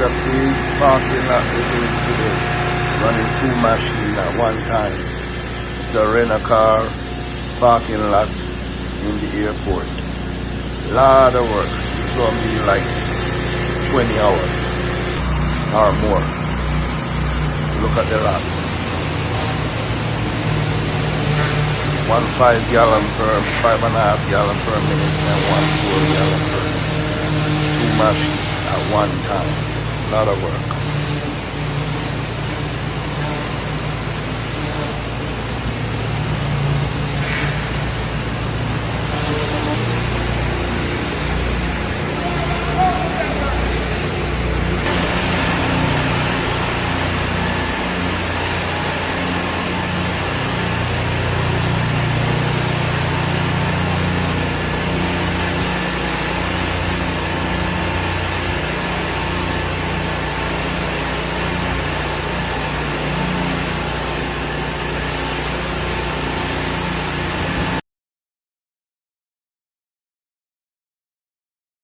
a big parking lot we're doing today. Running 2 machines at one time. It's a rent-a-car parking lot in the airport. Lot of work. It's going to be like 20 hours or more. Look at the lot. 1 5-gallon per 5.5 gallon per minute and 1 4 gallon per minute. 2 machines at one time. Lot of work.